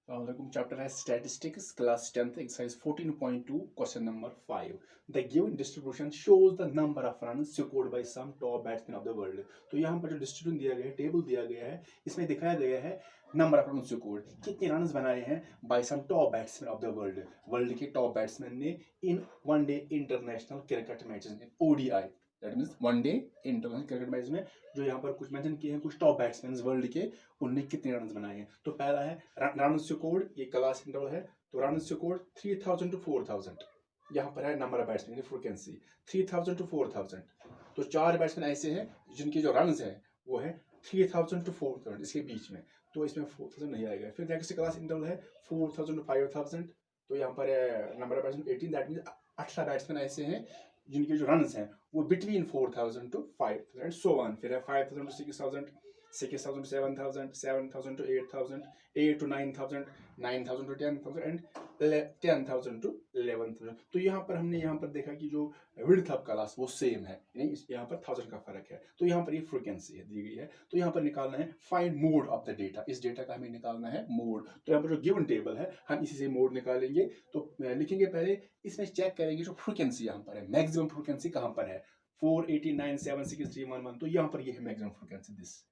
Chapter has statistics, class 10th, exercise 14.2, question number 5. The given distribution shows the number of runs scored by some top batsmen of the world. तो यहाँ पर जो distribution दिया गया है, table दिया गया है, इसमें दिखाया गया है नंबर ऑफ रन स्कोर्ड, कितने रन बनाए हैं by some top batsman of the world, world के टॉप बैट्समैन ने इन वनडे इंटरनेशनल क्रिकेट मैचेस में, ODI, that means one day international cricket match में जो यहाँ पर कुछ मेंशन किए हैं कुछ टॉप बैट्समैन वर्ल्ड के, उनने कितने रन बनाए हैं। तो पहला है रन स्कोर्ड, ये क्लास इंटरवल है, तो रन स्कोर्ड 3000 to 4000, यहाँ पर है number of batsman frequency 3000 to 4000। तो चार बैट्समैन ऐसे हैं जिनके जो रन है वो है 3000 to 4000, इसके बीच में, तो इसमें 4000 नहीं आएगा। फिर नेक्स्ट क्लास इंटरवल है 4000 to 5000, तो यहाँ पर number of batsman 18, that mean 18 batsman ऐसे हैं जिनके जो रन हैं वो between 4000 to 5000 and so on. फिर है 5000 to 6000, 6000 to 7000, 7000 to 8000, 8 to 9000, 9000 to 10000 and 10000 to 11000। तो यहाँ पर हमने यहाँ पर देखा कि जो विड्थ ऑफ क्लास वो सेम है, यहाँ पर 1000 का फर्क है। तो यहाँ पर ये फ्रीक्वेंसी है दी गई है, तो यहाँ पर निकालना है find mode of the data, इस डेटा का हमें निकालना है मोड। तो यहाँ पर जो गिवन टेबल है हम इसी से मोड निकालेंगे। तो लिखेंगे पहले, इसमें चेक करेंगे जो फ्रीक्वेंसी यहाँ पर है, मैक्सिमम फ्रीक्वेंसी कहाँ पर है, 489.76311, तो यहाँ पर ये है मैक्सिमम फ्रीक्वेंसी दिस,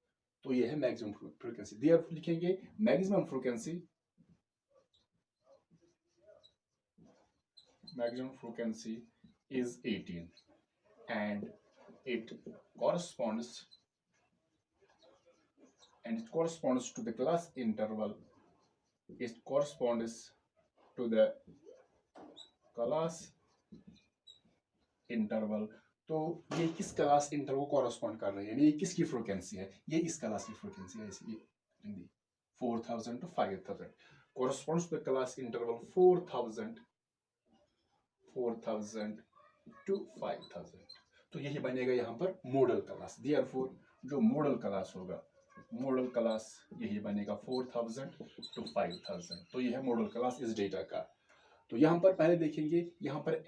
तो ये है मैक्सिमम फ्रीक्वेंसी। देयरफॉर लिखेंगे maximum frequency is 18 and it corresponds to the class interval, it corresponds to the class interval। तो ये किस क्लास इंटरवल को कॉरस्पॉन्ड कर रही है, ये किसकी फ्रीक्वेंसी है, ये इस क्लास की फ्रीक्वेंसी है, इसी 4000 to 5000 corresponds to the class interval 4000 to 5000। तो यही बनेगा यहाँ पर मॉडल क्लास। देयरफॉर जो मॉडल क्लास होगा, मॉडल क्लास यही बनेगा 4000 to 5000, तो यह है मॉडल क्लास इस डेटा का। तो यहाँ पर पहले देखेंगे, यहाँ पर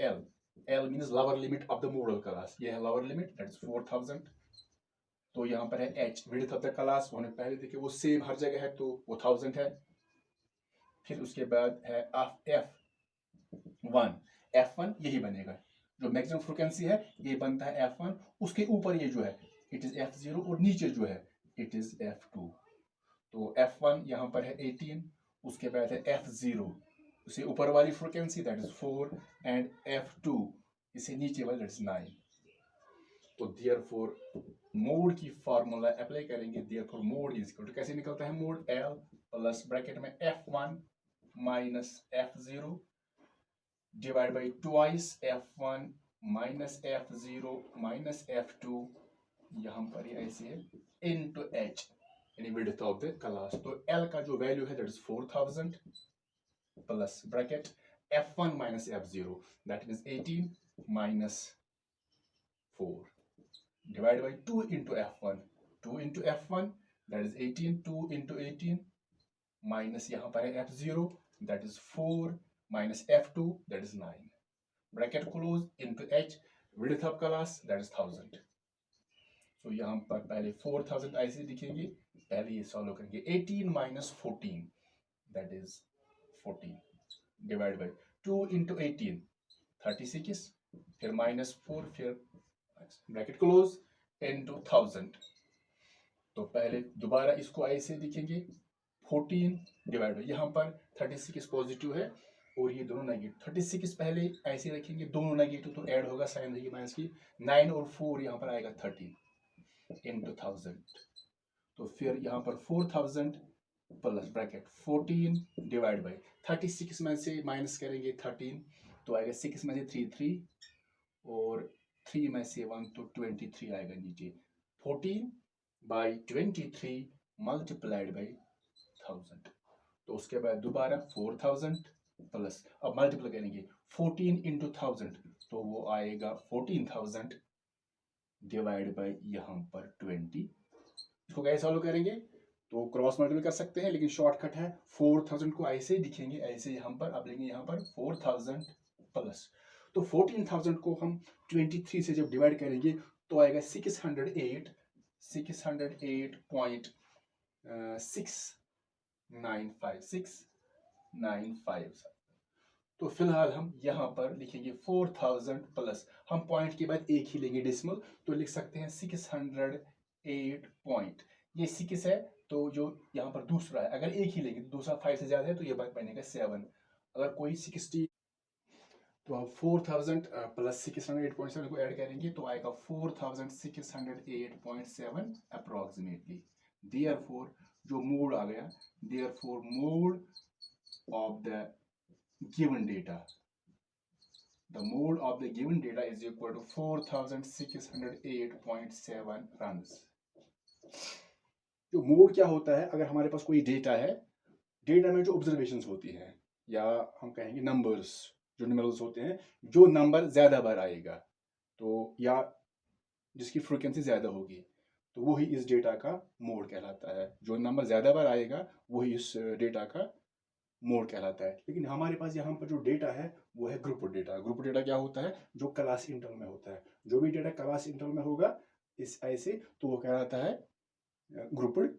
L means lower limit of the model class, ये है लोअर लिमिट, दैट इज 4000। तो यहाँ पर है H width of the class, हमने पहले देखे वो सेम हर जगह है, तो वो 1000 है। फिर उसके बाद है F1 यही बनेगा, जो मैक्सिमम फ्रीक्वेंसी है ये बनता है F1, उसके ऊपर ये जो है इट इज F0 और नीचे जो है इट इज F2। तो F1 यहाँ पर है 18, उसके बाद है F0 उसे ऊपर वाली frequency that is 4 and F2 इसे नीचे वाली दैट इज 9। तो देयरफॉर मोड की फार्मूला अप्लाई करेंगे, therefore mode is equal to, कैसे निकलता है मोड, L प्लस ब्रैकेट में F1 minus F0 divide by twice F1 minus F0 minus F2, यहाँ पर ये ऐसे है, इनटू H यानी विड्थ ऑफ द क्लास। तो L का जो वैल्यू है that is 4000 plus bracket F1 minus F0 that means 18 minus 4 divide by 2 into F1, 2 into F1 that is 18, 2 into 18 minus यहाँ पर है F0 that is 4 minus F2 that is 9, bracket close into H width of class that is 1000। so यहाँ पर पहले 4000 ऐसे दिखेंगे, पहले ये सॉल्व करेंगे, 18 minus 14 that is 14 divided by 2 into 18 36, फिर minus 4, फिर bracket close into 1000। तो पहले दोबारा इसको ऐसे दिखेंगे, 14 डिवाइड बाई, यहाँ पर 36 पॉजिटिव है और ये दोनों नेगेटिव, 36 पहले ऐसे रखेंगे, दोनों नेगेटिव तो ऐड होगा, साइन रहेगी माइनस की, 9 और 4 यहाँ पर आएगा 13 इंटू 1000। तो फिर यहाँ पर 4000 प्लस ब्रैकेट 14 डिवाइड बाई 36 में से माइनस करेंगे 13, तो आएगा 6 में से 3 और 3 में से 1 तो 23 आएगा नीचे, 14 बाई 23 मल्टीप्लाइड बाई 1000। तो उसके बाद दोबारा 4000 प्लस, अब मल्टीप्लाई करेंगे 14 इंटू 1000, तो वो आएगा 14000 डिवाइड बाई यहाँ पर 20। इसको कैसे सॉल्व करेंगे, तो क्रॉस मल्टीप्लाई कर सकते हैं, लेकिन शॉर्टकट है 4000 को ऐसे दिखेंगे, ऐसे यहाँ पर, अब लेंगे यहाँ पर 4000 प्लस, तो 14000 को हम 23 से जब डिवाइड करेंगे तो आएगा 608.6956 4,698.97। तो फिलहाल हम यहाँ पर लिखेंगे 4,000 प्लस, हम पॉइंट के बाद एक ही लेंगे डेसिमल, तो लिख सकते हैं 608 पॉइंट। ये 6 है तो जो यहाँ पर दूसरा है, अगर एक ही लेंगे तो दूसरा 5 से ज्यादा है तो ये बनेगा 7। अगर कोई 60, तो आप 4,000 प्लस 608.7 को ऐड करेंगे तो आएगा 4,608.7 अप्रोक्सीमेटली। देयरफॉर जो मोड आ गया, therefore mode of the given data, the mode of the given data is equal to 4,608.7 runs। जो मोड क्या होता है, अगर हमारे पास कोई डेटा है, डेटा में जो ऑब्जर्वेशंस होती हैं या हम कहेंगे नंबर्स, जो न्यूमेरल्स होते हैं, जो नंबर ज्यादा बार आएगा तो या जिसकी फ्रीक्वेंसी ज्यादा होगी तो वही इस डेटा का मोड कहलाता है। जो नंबर ज्यादा बार आएगा वही इस डेटा का मोड कहलाता है। लेकिन हमारे पास यहाँ पर जो डेटा है वो है ग्रुप डेटा। ग्रुप डेटा क्या होता है, जो क्लास इंटरवल में होता है। जो भी डेटा क्लास इंटरवल में होगा इस ऐसे तो वो कहलाता है ग्रुप्ड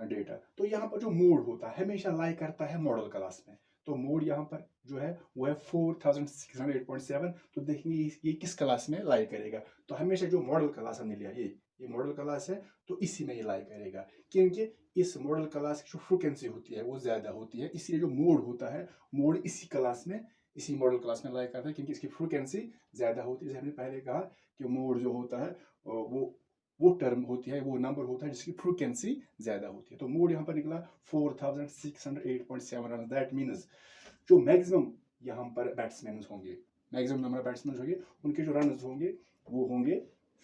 डेटा। तो यहाँ पर जो मोड होता है हमेशा लाई करता है मॉडल क्लास में। तो मोड यहाँ पर जो है वो है 4,608.7। तो देखेंगे ये किस क्लास में लाई करेगा। तो हमेशा जो मॉडल क्लास हमने लिया, ये मॉडल क्लास है तो इसी में ये लाई करेगा, क्योंकि इस मॉडल क्लास की जो फ्रिक्वेंसी होती है वो ज्यादा होती है। इसलिए जो मोड होता है, मोड इसी क्लास में, इसी मॉडल क्लास में लाई करता है, क्योंकि इसकी फ्रिक्वेंसी ज्यादा होती है। जैसे हमने पहले कहा कि मोड जो होता है वो टर्म होती है, वो नंबर होता है जिसकी फ्रिक्वेंसी ज्यादा होती है। तो मोड यहाँ पर निकला 4,608.7 रन। दैट मीन्स जो मैक्सिमम यहाँ पर बैट्समैन होंगे, मैक्सिमम नंबर बैट्समैन होंगे, उनके जो रन होंगे वो होंगे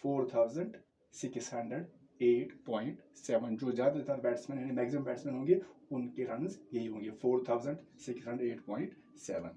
4,608.7। जो ज्यादातर बैट्समैन यानी मैक्सिमम बैट्समैन होंगे उनके रन यही होंगे 4,608.7।